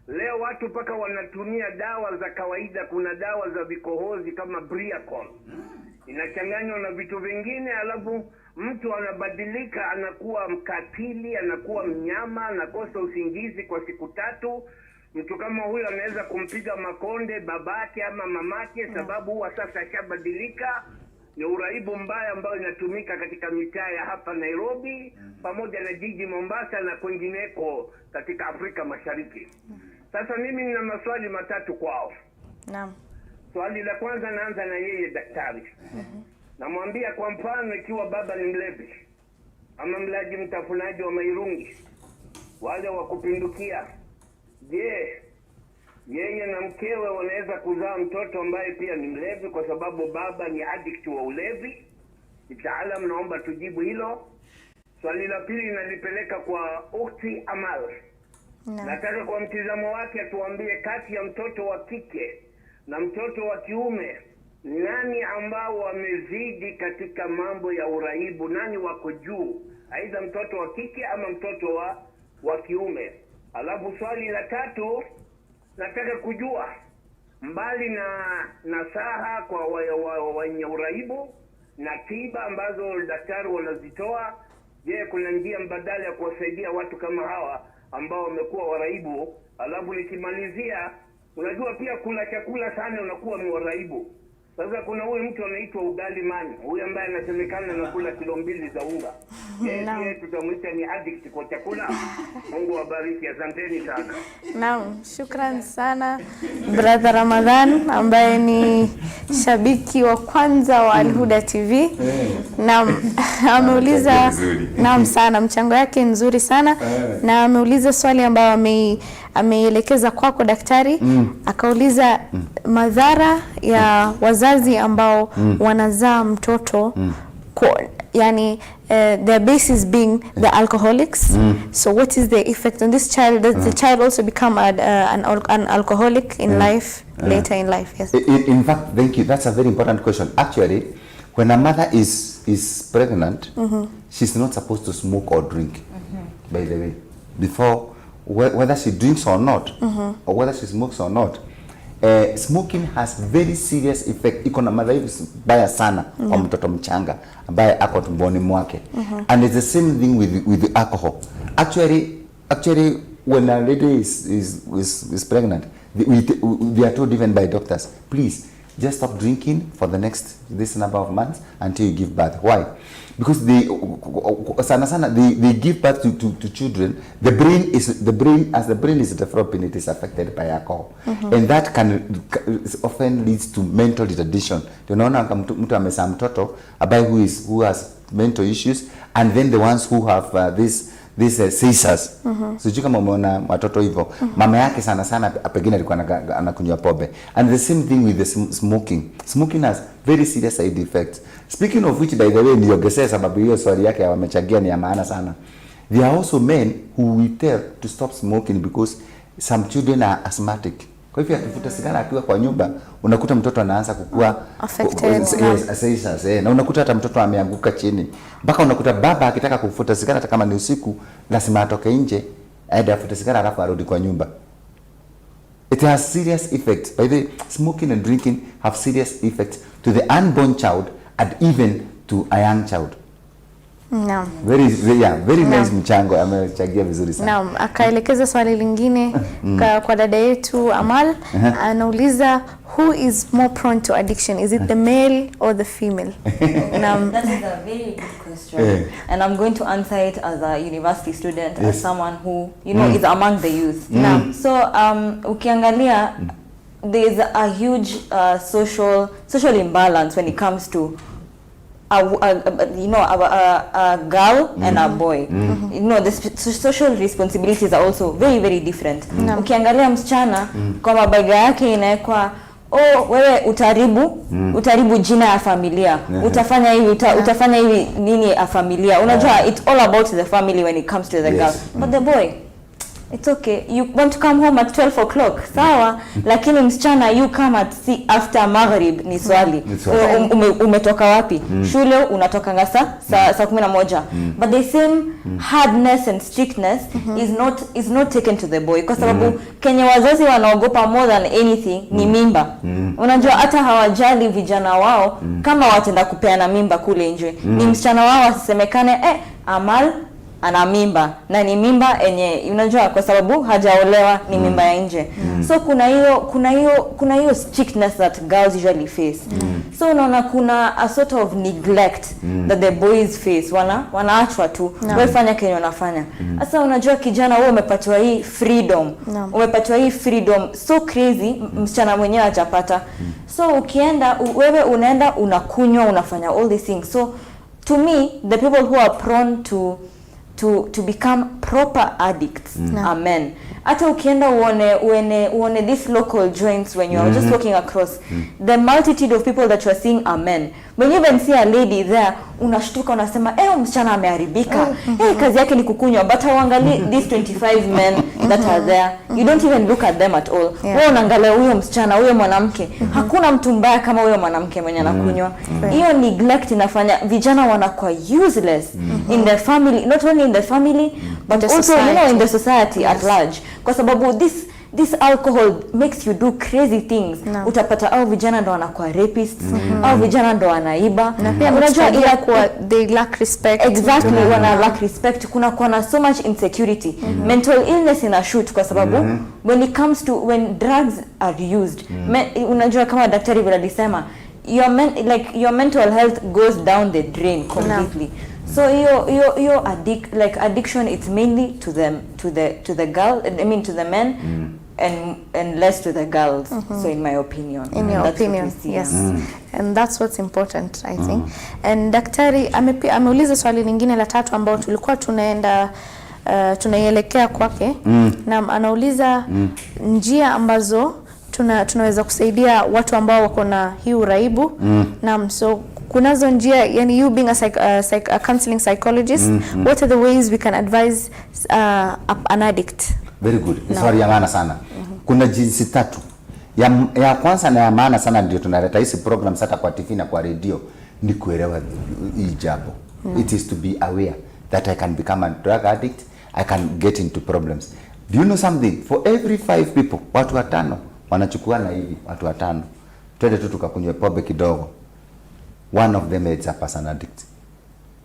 leo watu paka wanatumia dawa za kawaida. Kuna dawa za vikohozi kama Briacol. Inachanganywa na vitu vingine, alafu mtu anabadilika, anakuwa mkatili, anakuwa mnyama, anakosa usingizi kwa siku 3. Mtu kama huyo anaweza kumpiga makonde babake ama mamake, sababu huwa sasa shabadilika. Ni uraibu mbaya ambao inatumika katika mitaa ya hapa Nairobi pamoja na jiji Mombasa na kwingineko katika Afrika Mashariki. Sasa mimi nina maswali matatu kwao. Naam. Swali la kwanza naanza na yeye daktari. Namwambia kwa mfano, ikiwa baba ni mlevi ama mlaji mtafunaji wa mairungi, wale wa kupindukia, je, yeye na mkewe wanaweza kuzaa mtoto ambaye pia ni mlevi kwa sababu baba ni addict wa ulevi? Mtaalamu, naomba tujibu hilo. Swali la pili nalipeleka kwa ukhti Amal. Nataka kwa mtizamo wake atuambie, kati ya mtoto wa kike na mtoto wa kiume, nani ambao wamezidi katika mambo ya uraibu? Nani wako juu, aidha mtoto wa kike ama mtoto wa kiume? Alafu swali la tatu, nataka kujua, mbali na nasaha kwa wenye uraibu na tiba ambazo daktari wanazitoa, je, kuna njia mbadala ya kuwasaidia watu kama hawa ambao wamekuwa waraibu? Alafu nikimalizia, unajua pia kula chakula sana unakuwa ni waraibu. Sasa kuna huyu mtu anaitwa ugali mani, huyu ambaye anasemekana anakula kilo 2 za unga. Yeye tutamuita ni addict kwa chakula. Mungu wabariki, asanteni sana. Naam, shukran sana brother Ramadhan ambaye ni shabiki wa kwanza wa Huda TV. Naam, ameuliza naam sana, mchango yake nzuri sana. Na ameuliza swali ambayo ameelekeza kwako daktari. Akauliza madhara ya wazazi ambao wanazaa mtoto their basis being the alcoholics. So what is the effect on this child? Does the child also become an alcoholic in life, later in life? Yes. In fact, thank you. That's a very important question. Actually, when a mother is pregnant, she's not supposed to smoke or drink, by the way, before, whether she drinks or not, or whether she smokes or not. Smoking has very serious effect. Iko na madhara baya sana kwa mtoto mchanga ambaye ako tumboni mwake. And it's the same thing with the alcohol. Actually, when a lady is pregnant, they are told even by doctors, please just stop drinking for the next this number of months until you give birth. Why? Because they give birth to children. The brain as the brain is developing, it is affected by alcohol, and that can often leads to mental retardation. Tunaona mtu amezaa mtoto ambaye who has mental issues, and then the ones who have these seizures. Sijui kama umeona watoto hivyo. Mama yake sana pengine alikuwa anakunywa pombe. And the same thing with the smoking. Smoking has very serious side effects. Speaking of which, by the way, niongezee sababu hiyo swali yake wamechagia ni ya maana sana. There are also men who will tell to stop smoking because some children are asthmatic. Kwa hivyo akivuta sigara akiwa kwa nyumba, unakuta mtoto anaanza kukua affected. Na unakuta hata mtoto ameanguka chini. Mpaka unakuta baba akitaka kuvuta sigara hata kama ni usiku, lazima atoke nje, aende afute sigara alafu arudi kwa nyumba. It has serious effects. By the way, smoking and drinking have serious effects to the unborn child and even to a young child. Naam. Very nice mchango, amechagia vizuri sana. Naam, akaelekeza swali lingine kwa dada yetu Amal. Anauliza, who is more prone to addiction? Is it the male or the female? Naam. That is a very good question. And I'm going to answer it as a university student, as someone who, is among the youth. So, ukiangalia, there is a huge social imbalance when it comes to a girl and a boy. The social responsibilities are also very, very different. Ukiangalia msichana kwa mabega yake inaekwa, wewe utaribu jina ya familia, utafanya hivi nini ya familia. Unajua, it's all about the family when it comes to the girl. But the boy, it's okay. You want to come home at 12 o'clock. Sawa, lakini msichana you come at after Maghrib ni swali. Umetoka wapi? Shule unatoka saa 11. But the same hardness and strictness is not taken to the boy. Kwa sababu Kenya wazazi wanaogopa more than anything ni mimba. Unajua hata hawajali vijana wao kama watenda kupeana mimba kule nje. Ni msichana wao asisemekane Amal ana mimba na ni mimba enye unajua kwa sababu hajaolewa ni mimba ya nje. So kuna hiyo strictness that girls usually face. So unaona kuna a sort of neglect that the boys face. Wanaachwa tu wewe fanya kenye unafanya. Sasa unajua kijana wewe umepatiwa hii freedom. Umepatiwa hii freedom so crazy msichana mwenyewe hajapata. So ukienda wewe unaenda unakunywa unafanya all these things. So to me the people who are prone to become proper addicts are men. Hata ukienda uone these local joints when you are just walking across, the multitude of people that you are seeing are men. When you even see a lady there, unashtuka unasema msichana ameharibika. Kazi yake ni kukunywa. But uangalie these 25 men that are there, you don't even look at them at all. Wewe unaangalia huyo msichana, huyo mwanamke. Hakuna mtu mbaya kama huyo mwanamke mwenye anakunywa. Hiyo neglect inafanya vijana wanakuwa useless in the family, not only in the family but also in the society at large. Kwa sababu this alcohol makes you do crazy things. Utapata au vijana ndo wanakuwa rapists, au vijana ndo wanaiba. Unajua they lack respect. Exactly, wana lack respect. Kuna na so much insecurity. Mental illness ina shoot kwa sababu when drugs are used, unajua kama daktari vile alisema, your mental health goes down the drain completely. So addiction, it's mainly to the girl, I mean to the men, and less to the girls. So in my opinion, in your opinion, yes, and that's what's important, I think. And daktari ameuliza swali lingine la tatu ambao tulikuwa tunaielekea kwake, na anauliza njia ambazo tunaweza kusaidia watu ambao wako na hii uraibu. So kunazo njia, yani you being a counseling psychologist, what are the ways we can advise an addict? Very good. Swali ya maana sana. Kuna jinsi tatu. Ya kwanza na ya maana sana ndio tunaleta hizi programs hata kwa TV na kwa radio, ni kuelewa hii jambo. It is to be aware that I can become a drug addict, I can get into problems. Do you know something? For every 5 people, watu 5 wanachukuana hivi, watu 5. Twende tu tukakunywe pombe kidogo. One of them is a person addict.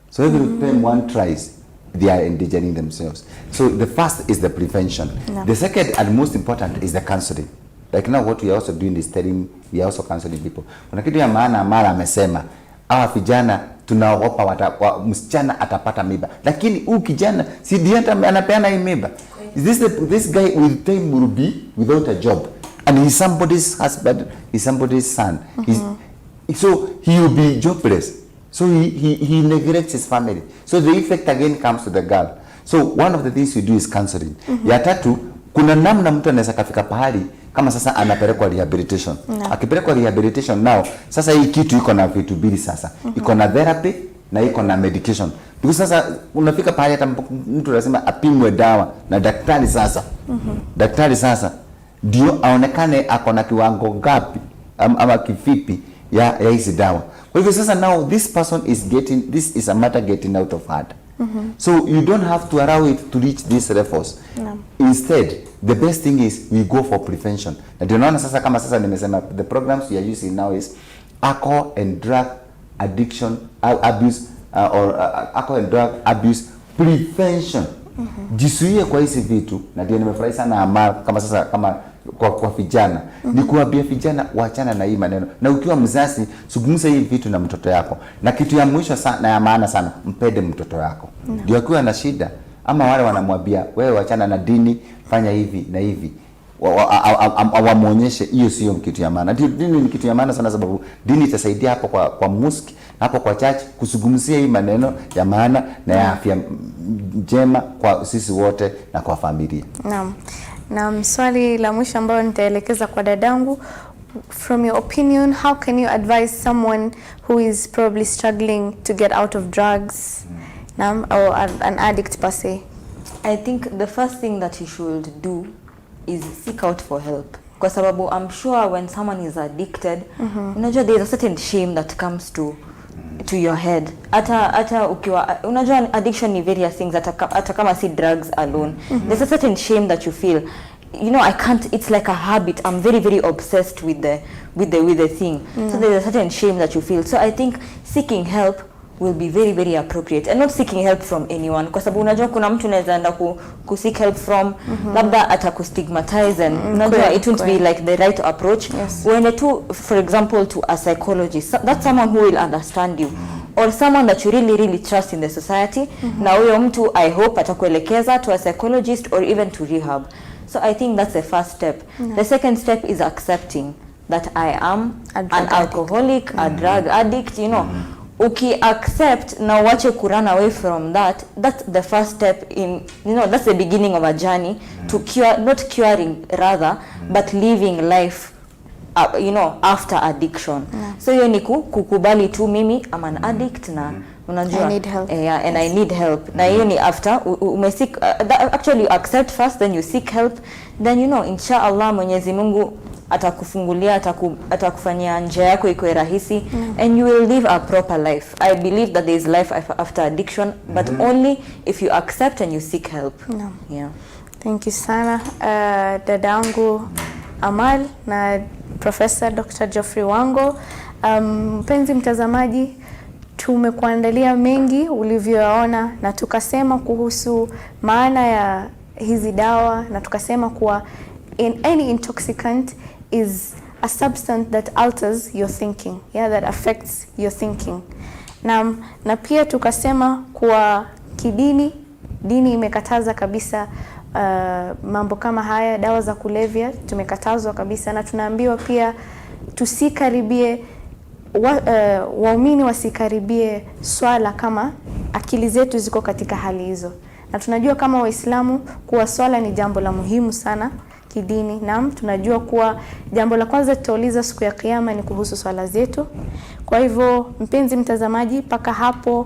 So every time one tries, they are endangering themselves. So the first is the prevention. The second and most important is the counseling. Like now what we are also doing is telling, we are also counseling people. Kuna kitu ya maana Amal amesema, hawa vijana tunaogopa msichana atapata mimba. Lakini huyu kijana si ndiye anapeana hii mimba. This guy with time will be without a job. And he's somebody's husband, he's somebody's son. So he will be jobless. So he neglects his family. So the effect again comes to the girl. So one of the things we do is counseling. Ya tatu, kuna namna mtu anaweza kafika pahali kama sasa anapelekwa rehabilitation. Akipelekwa rehabilitation now, sasa hii kitu iko na vitu mbili sasa. Iko na therapy na iko na medication. Because sasa unafika pahali hata mtu anasema apimwe dawa na daktari sasa. Daktari sasa ndio aonekane ako na kiwango gapi ama kivipi ya hizi dawa. Kwa hivyo sasa now this person is this is a matter getting out of hand. So you don't have to allow it to reach these levels. Instead, the best thing is we go for prevention. Na ndio naona sasa kama sasa nimesema the programs we are using now is alcohol and drug addiction abuse or alcohol and drug abuse prevention. Jisuie kwa hizi vitu, na ndio nimefurahi sana Amal kama sasa kama kwa vijana ni kuambia vijana waachana na hii maneno, na ukiwa mzazi zungumza hii vitu na mtoto yako, na kitu ya mwisho sana ya maana sana, mpende mtoto yako ndio akiwa na shida ama wale wanamwambia wewe waachana na dini, fanya hivi na hivi, wamuonyeshe hiyo sio kitu ya maana. Dini ni kitu ya maana sana, sababu dini itasaidia hapo kwa mosque, hapo kwa church kuzungumzia hii maneno ya maana na ya afya njema kwa sisi wote na kwa familia. Na swali la mwisho ambalo nitaelekeza kwa dadangu, from your opinion, how can you advise someone who is probably struggling to get out of drugs or an addict per se? I think the first thing that you should do is seek out for help. Kwa sababu I'm sure when someone is addicted, unajua there is a certain shame that comes to your head. Ata ukiwa unajua addiction ni various things, ata kama si drugs alone. There's a certain shame that you feel. You know, I can't, it's like a habit. I'm very, very obsessed with the thing. So there's a certain shame that you feel. So I think seeking help will be very, very appropriate, and not seeking help from anyone. Kwa sababu unajua kuna mtu anaweza enda ku seek help from labda atakustigmatize, and unajua it won't be like the right approach. When for example to a psychologist, that's someone who will understand you, or someone that you really, really trust in the society. Na huyo mtu I hope atakuelekeza to a psychologist or even to rehab. So I think that's the first step. The second step is accepting that I am an alcoholic, a drug addict, you know. Accept na wache run away from that. That's the first step in, you know, that's the beginning of a journey to cure, not curing rather, but living life you know, after addiction. So hiyo ni kukubali tu mimi I'm an addict na unajua I need help. And I need help. Na hiyo ni after seek actually you accept first, then you seek help, then you know inshallah Mwenyezi Mungu atakufungulia, atakufanyia njia yako iko rahisi, and you will live a proper life. I believe that there is life after addiction, but only if you accept and you seek help. Yeah. Thank you sana dadangu Amal na Professor Dr. Geoffrey Wango. Mpenzi mtazamaji, tumekuandalia mengi ulivyoona, na tukasema kuhusu maana ya hizi dawa, na tukasema kuwa any intoxicant is a substance that alters your thinking, that affects your thinking. Na pia tukasema kuwa dini imekataza kabisa mambo kama haya, dawa za kulevya tumekatazwa kabisa, na tunaambiwa pia tusikaribie waumini wasikaribie swala kama akili zetu ziko katika hali hizo. Na tunajua kama Waislamu kuwa swala ni jambo la muhimu sana kidini. Naam, tunajua kuwa jambo la kwanza tutauliza siku ya kiyama ni kuhusu swala zetu. Kwa hivyo mpenzi mtazamaji, paka hapo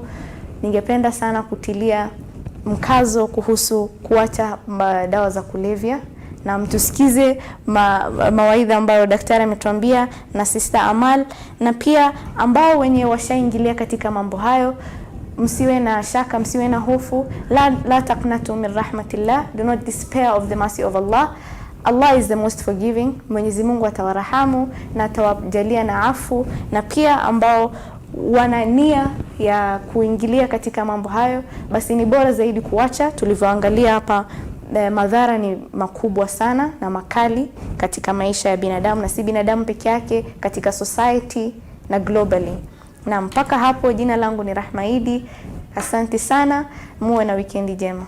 ningependa sana kutilia mkazo kuhusu kuacha dawa za kulevya, na mtusikize mawaidha ambayo daktari ametuambia na sister Amal, na pia ambao wenye washaingilia katika mambo hayo, msiwe na shaka, msiwe na hofu. La taqnatu min rahmatillah, do not despair of the mercy of Allah. Allah is the most forgiving. Mwenyezi Mungu atawarahamu na atawajalia na afu. Na pia ambao wana nia ya kuingilia katika mambo hayo, basi ni bora zaidi kuacha. Tulivyoangalia hapa, madhara ni makubwa sana na makali katika maisha ya binadamu, na si binadamu peke yake, katika society na globally. Na mpaka hapo, jina langu ni Rahma Idi. Asante sana, muwe na weekend njema.